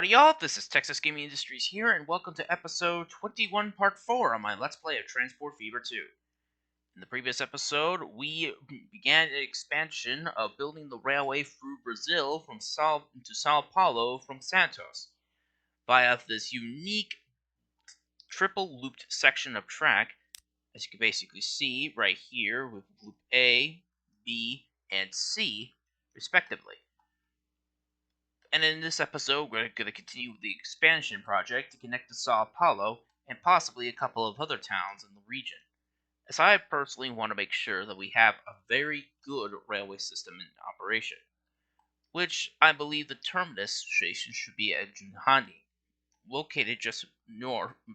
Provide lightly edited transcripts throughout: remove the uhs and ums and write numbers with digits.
Howdy y'all, this is Texas Gaming Industries here, and welcome to episode 21 part 4 on my Let's Play of Transport Fever 2. In the previous episode, we began an expansion of building the railway through Brazil from to Sao Paolo from Santos, via this unique triple-looped section of track, as you can basically see right here with loop A, B, and C, respectively. And in this episode, we're going to continue the expansion project to connect to Sao Paulo and possibly a couple of other towns in the region, as I personally want to make sure that we have a very good railway system in operation, which I believe the terminus station should be at Junhani, located just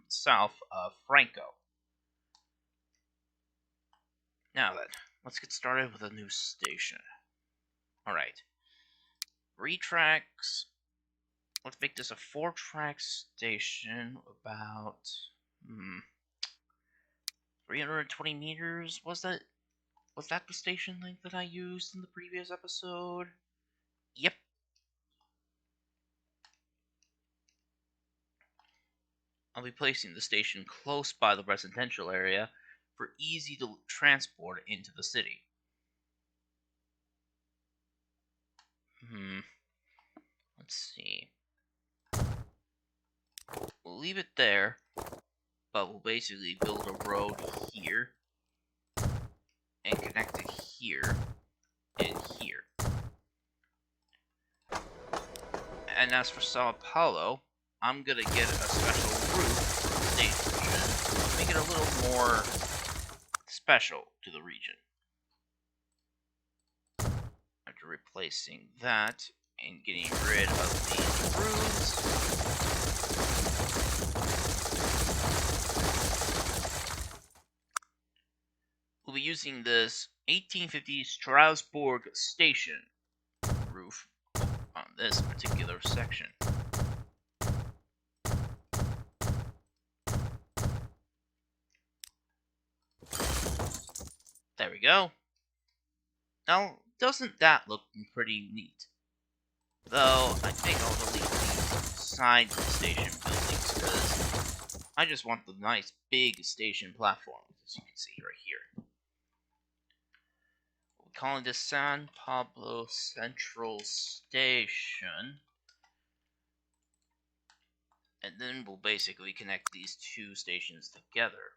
south of Franco. Now then, let's get started with a new station. Alright. 3 tracks. Let's make this a 4-track station, about 320 meters. Was that the station length that I used in the previous episode? Yep. I'll be placing the station close by the residential area for easy to transport into the city. Let's see. We'll leave it there, but we'll basically build a road here and connect it here and here. And as for Sao Paulo, I'm gonna get a special route for the station to make it a little more special to the region. After replacing that and getting rid of these roofs, we'll be using this 1850 Strasbourg station roof on this particular section. There we go. Now, doesn't that look pretty neat? Though, I think I'll delete these side station buildings, because I just want the nice big station platforms, as you can see right here. We're calling this San Pablo Central Station. And then we'll basically connect these 2 stations together.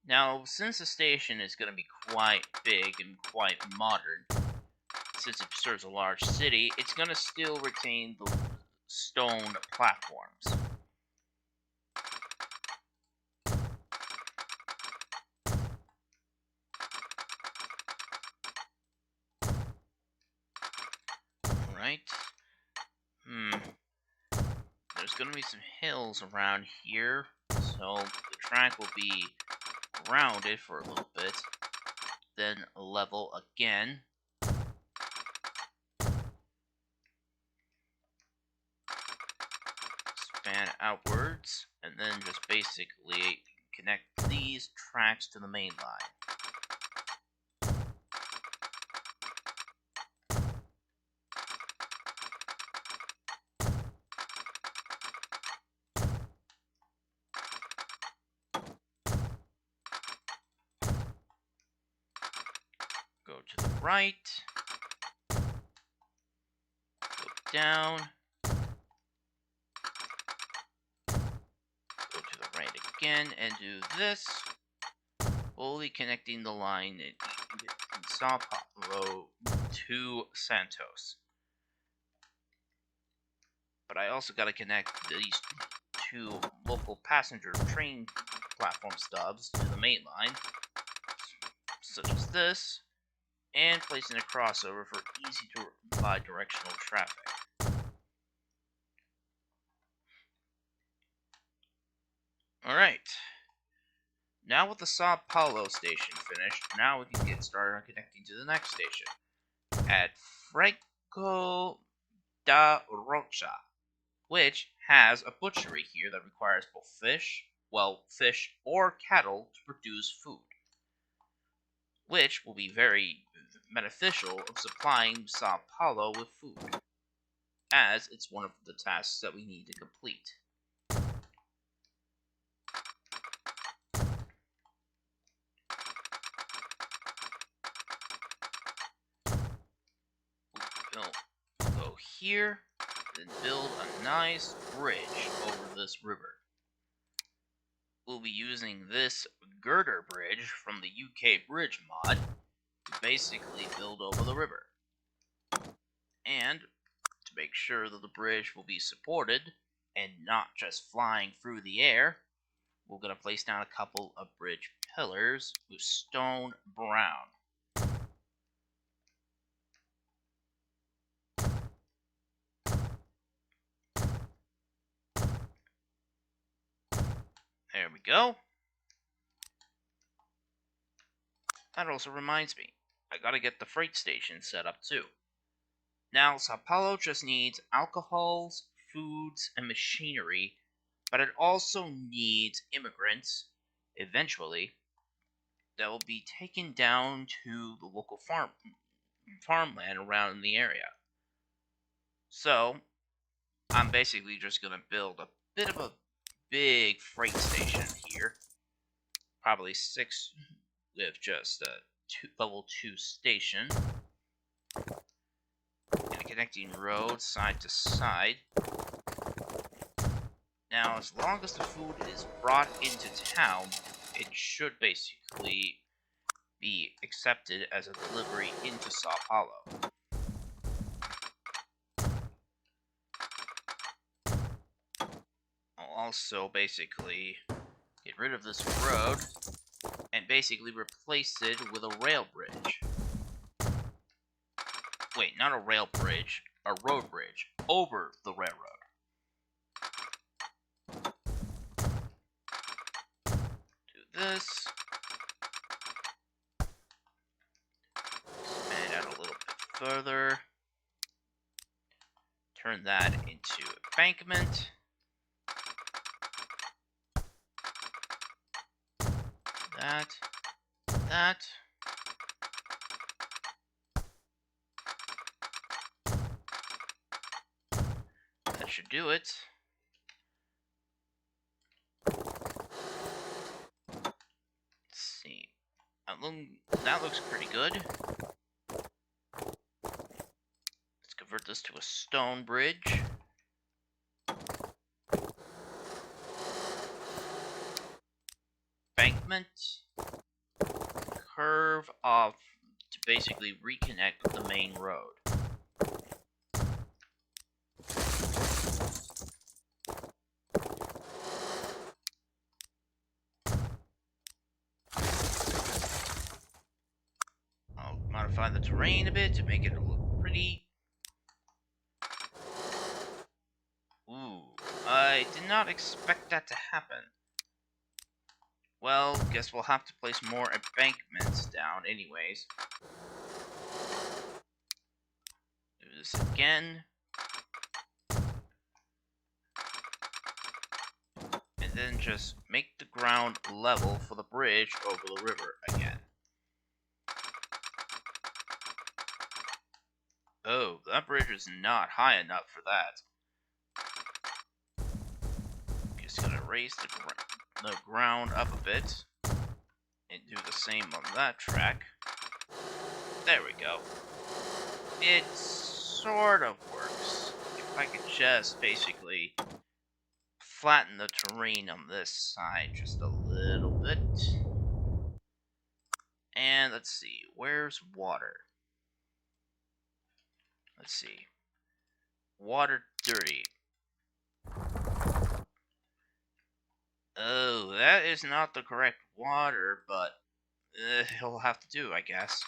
Now, since the station is going to be quite big and quite modern, since it serves a large city, it's going to still retain the stone platforms. Alright. There's going to be some hills around here, so the track will be rounded for a little bit, then level again. Span outwards, and then just basically connect these tracks to the main line. Go to the right, go down, go to the right again, and do this, fully connecting the line in Sao Paolo to Santos. But I also got to connect these 2 local passenger train platform stubs to the main line, such as this, and placing a crossover for easy to bi-directional traffic. Alright. Now with the Sao Paulo station finished, now we can get started on connecting to the next station at Franco da Rocha, which has a butchery here that requires both fish or cattle to produce food, which will be very beneficial of supplying Sao Paulo with food, as it's one of the tasks that we need to complete. We'll go here, then build a nice bridge over this river. We'll be using this Girder Bridge from the UK Bridge mod to basically build over the river. And to make sure that the bridge will be supported and not just flying through the air, we're going to place down a couple of bridge pillars with stone brown. There we go. That also reminds me, I gotta get the freight station set up too. Now, Sao Paulo just needs alcohols, foods, and machinery, but it also needs immigrants, eventually, that will be taken down to the local farmland around the area. So, I'm basically just gonna build a bit of a big freight station here. Probably 6 with just a level 2 station. And a connecting road side to side. Now, as long as the food is brought into town, it should basically be accepted as a delivery into Sao Paulo. I'll also basically get rid of this road and basically replace it with a rail bridge. Wait, not a rail bridge, a road bridge over the railroad. Do this. Expand out a little bit further. Turn that into embankment. That. That should do it. Let's see. That looks pretty good. Let's convert this to a stone bridge. Embankment. Curve off to basically reconnect with the main road. I'll modify the terrain a bit to make it look pretty. Ooh, I did not expect that to happen. Well, guess we'll have to place more embankments down anyways. Do this again. And then just make the ground level for the bridge over the river again. Oh, that bridge is not high enough for that. Just gonna raise the ground up a bit. And do the same on that track. There we go. It sort of works. If I could just basically flatten the terrain on this side just a little bit. And let's see, where's water? Let's see. Water dirty. Oh, that is not the correct water, but he'll have to do, I guess.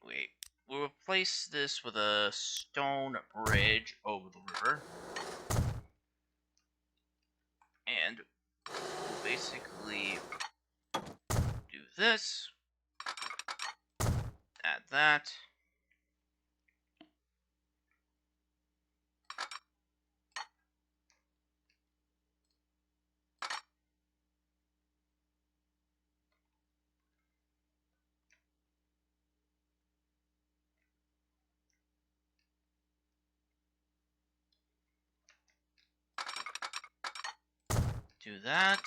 Wait, we'll replace this with a stone bridge over the river. And we'll basically do this. Add that. Do that.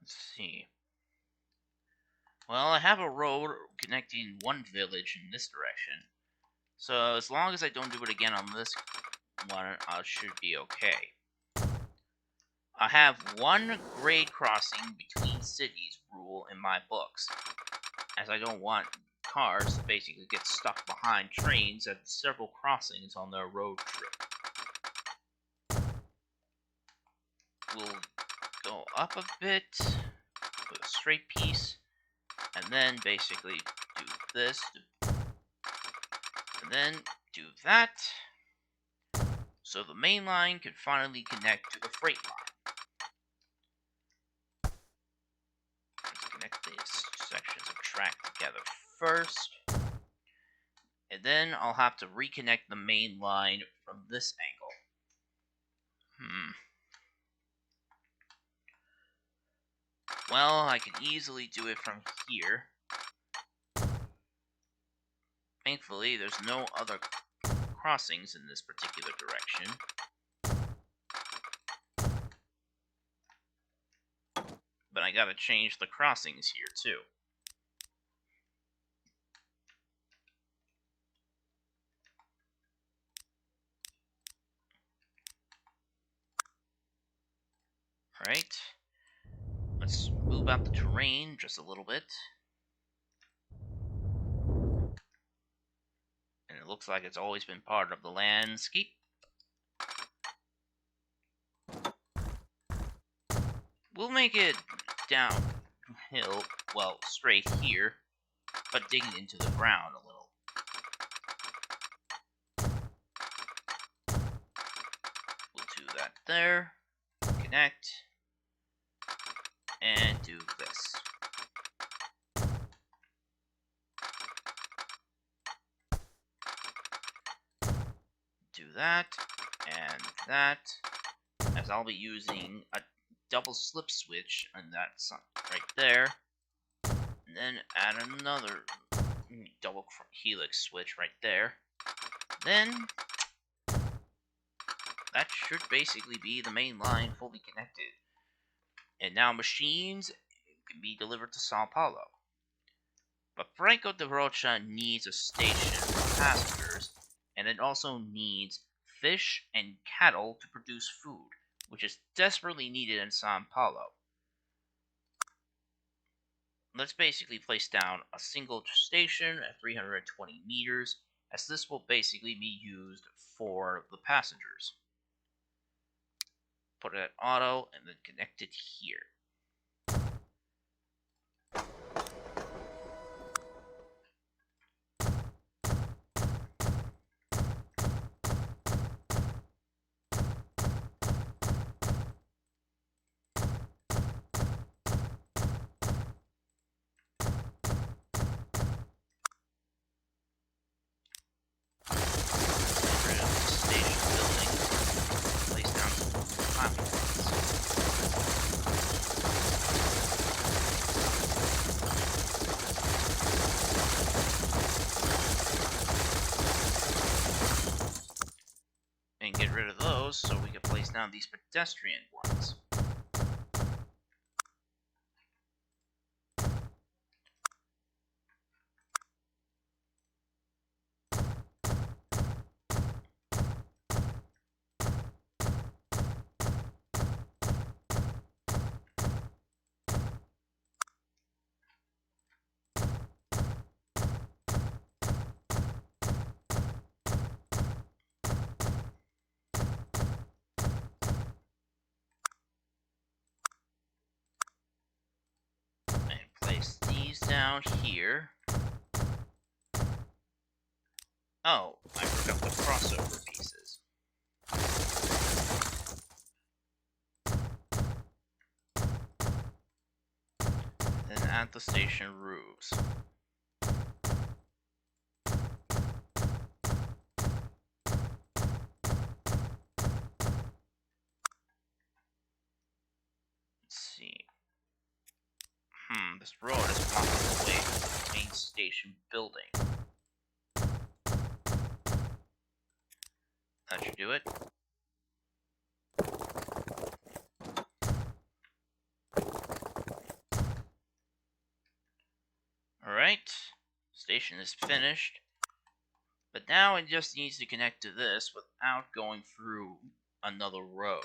Let's see. Well, I have a road connecting one village in this direction. So as long as I don't do it again on this one, I should be okay. I have one grade crossing between cities rule in my books, as I don't want cars to basically get stuck behind trains at several crossings on their road trip. We'll go up a bit with a straight piece, and then basically do this, and then do that, so the main line can finally connect to the freight line. Let's connect these sections of track together first, and then I'll have to reconnect the main line from this angle. Well, I can easily do it from here. Thankfully, there's no other crossings in this particular direction. But I gotta change the crossings here, too. Alright. Let's move out the terrain just a little bit. And it looks like it's always been part of the landscape. We'll make it downhill, well, straight here, but digging into the ground a little. We'll do that there, connect, and do this. Do that, and that, as I'll be using a double slip switch on that side right there, and then add another double helix switch right there. Then that should basically be the main line fully connected. And now machines can be delivered to Sao Paolo. But Franco de Rocha needs a station for passengers, and it also needs fish and cattle to produce food, which is desperately needed in Sao Paulo. Let's basically place down a single station at 320 meters, as this will basically be used for the passengers. Put it at auto, and then connect it here. Get rid of those so we can place down these pedestrian ones. Place these down here. Oh, I forgot the crossover pieces. Then add the station roofs. Let's see. This road is blocking the way to the main station building. do it. Alright, station is finished. But now it just needs to connect to this without going through another road.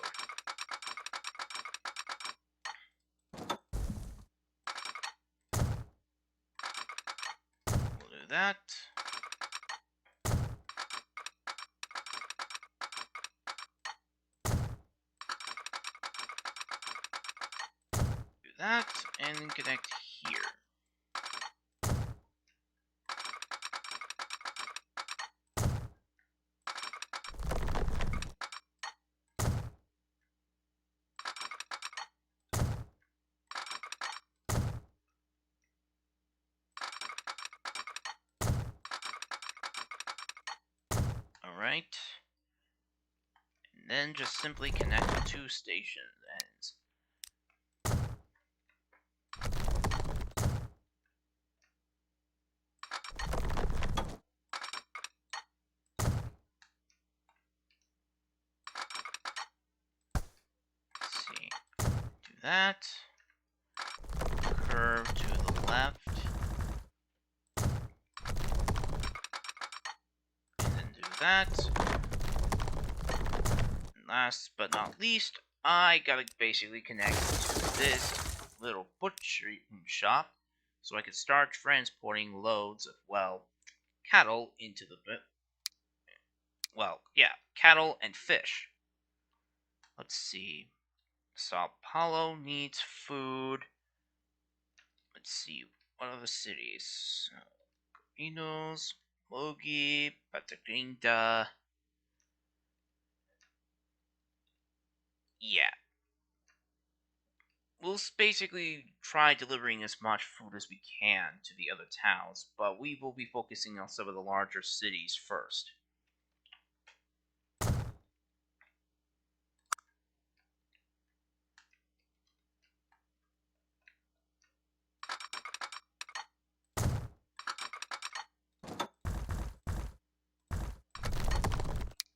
We'll do that. Do that, and then connect here. Alright. And then just simply connect the two station ends. Let's see. Do that. Curve to the left. And then do that. And last but not least, I gotta basically connect to this little butcher shop so I can start transporting loads of, well, cattle into the cattle and fish. Let's see. Sao Paulo needs food. Let's see. What are the cities? Pinos, Mogi, Patagrinda. Yeah. We'll basically try delivering as much food as we can to the other towns, but we will be focusing on some of the larger cities first.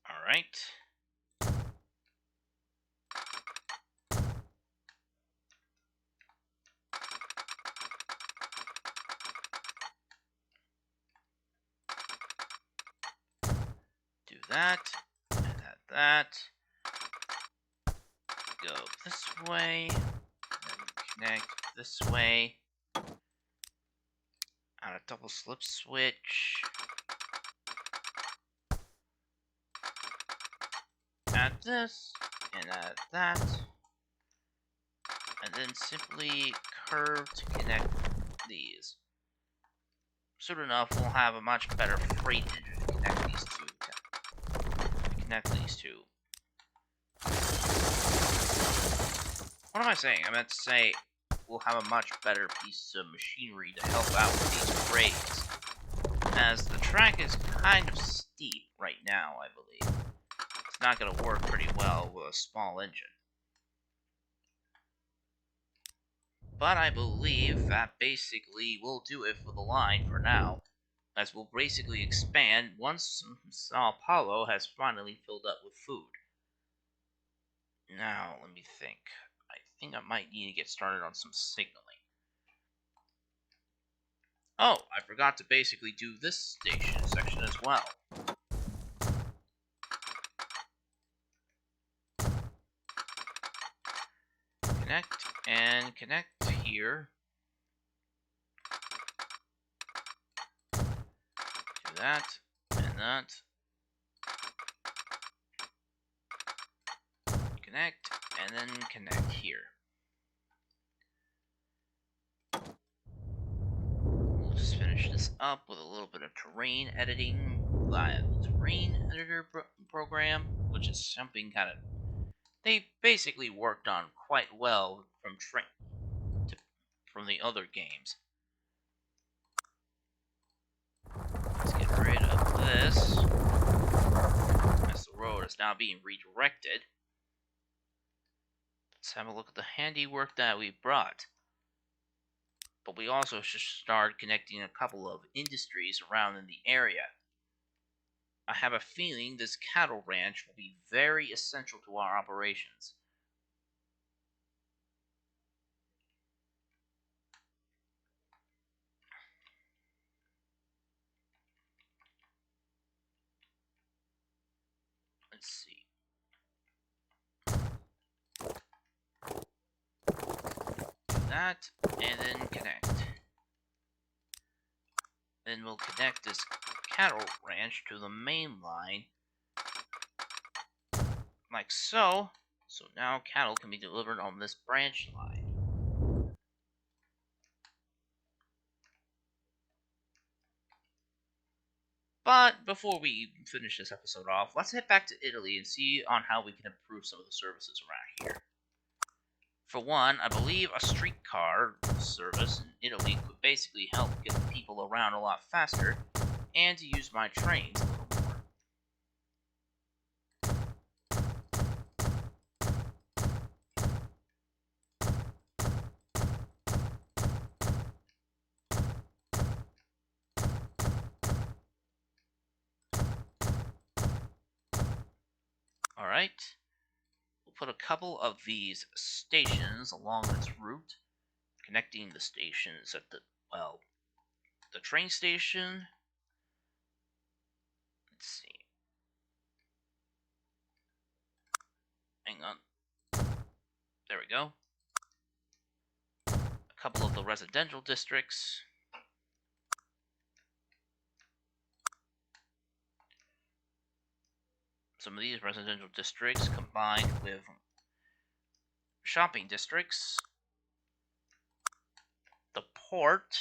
Alright. Do that. And that. Go this way. And connect this way. On a double slip switch. Add this. And add that. And then simply curve to connect these. Soon enough, we'll have a much better freight engine to connect these two. What am I saying? I meant to say we'll have a much better piece of machinery to help out with these freights. As the track is kind of steep right now, I believe. It's not going to work pretty well with a small engine. But I believe that basically will do it for the line for now, as we'll basically expand once Sao Paulo has finally filled up with food. Now, let me think. I think I might need to get started on some signaling. Oh, I forgot to basically do this station section as well. Connect and connect here. Do that and that. Connect and then connect here. We'll just finish this up with a little bit of terrain editing via the terrain editor program, which is something kind of they basically worked on quite well from the other games. Let's get rid of this, as the road is now being redirected. Let's have a look at the handiwork that we brought. But we also should start connecting a couple of industries around in the area. I have a feeling this cattle ranch will be very essential to our operations. Let's see. That, and then connect. Then we'll connect this cattle ranch to the main line, like so. So now cattle can be delivered on this branch line. But before we finish this episode off, let's head back to Italy and see on how we can improve some of the services around here. For one, I believe a streetcar service in Italy could basically help get the people around a lot faster, and to use my trains a little more. Alright, we'll put a couple of these stations along its route, connecting the stations at the train station. Let's see. Hang on. There we go. A couple of the residential districts. Some of these residential districts combined with shopping districts, the port,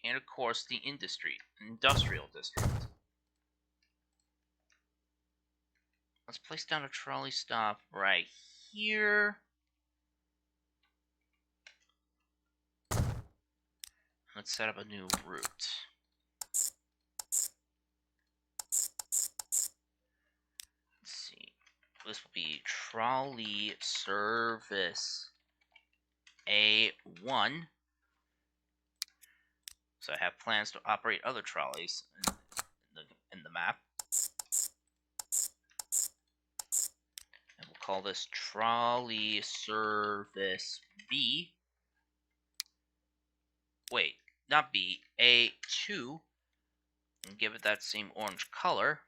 and of course the industrial district. Let's place down a trolley stop right here. Let's set up a new route. Let's see. This will be trolley service A1. So I have plans to operate other trolleys in the map. And we'll call this trolley service B. Wait, not B, A2. And give it that same orange color.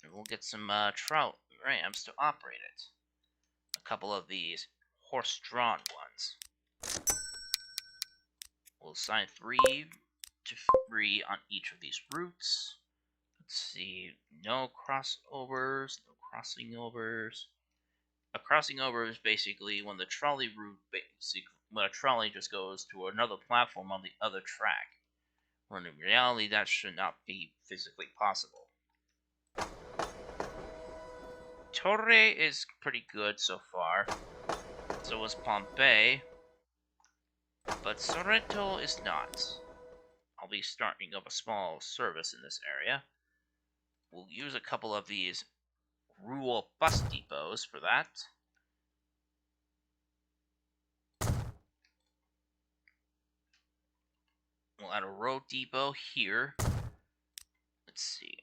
And we'll get some trolley rams to operate it. A couple of these horse-drawn ones. We'll assign 3 to 3 on each of these routes. Let's see, no crossovers, no crossing overs. A crossing over is basically when the trolley route, when a trolley just goes to another platform on the other track. When in reality, that should not be physically possible. Torre is pretty good so far. So is Pompey. But Sorrento is not. I'll be starting up a small service in this area. We'll use a couple of these rural bus depots for that. We'll add a road depot here. Let's see.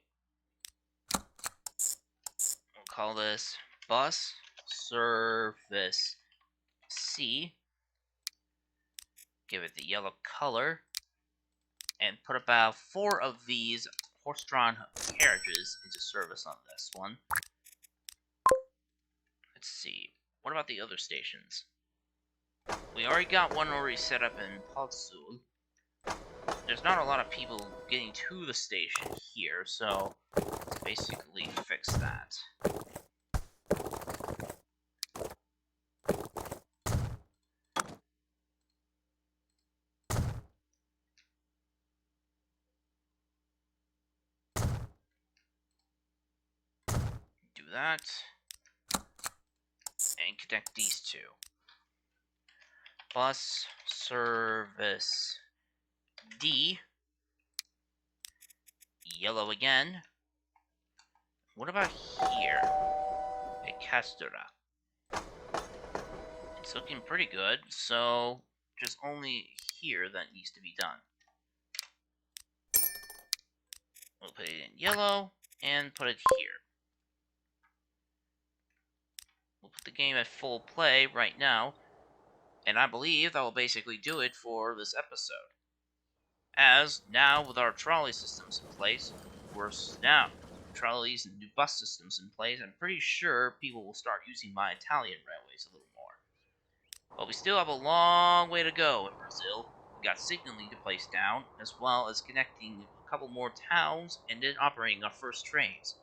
We'll call this Bus Service C. Give it the yellow color. And put about 4 of these horse-drawn carriages into service on this one. Let's see. What about the other stations? We already got one already set up in Pozzuol. There's not a lot of people getting to the station here, so let's basically fix that. Do that. And connect these two. Bus service D. Yellow again. What about here? A Castora. It's looking pretty good, so just only here that needs to be done. We'll put it in yellow and put it here. We'll put the game at full play right now, and I believe that will basically do it for this episode. As now with our trolley systems in place, worse now, trolleys and new bus systems in place, I'm pretty sure people will start using my Italian railways a little more. But we still have a long way to go in Brazil. We got signaling to place down, as well as connecting a couple more towns and then operating our first trains.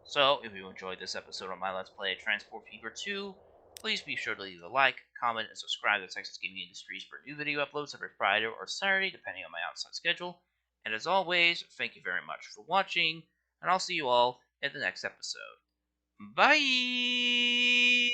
So, if you enjoyed this episode of my Let's Play Transport Fever 2, please be sure to leave a like, comment, and subscribe to Texas Gaming Industries for new video uploads every Friday or Saturday, depending on my outside schedule. And as always, thank you very much for watching, and I'll see you all in the next episode. Bye!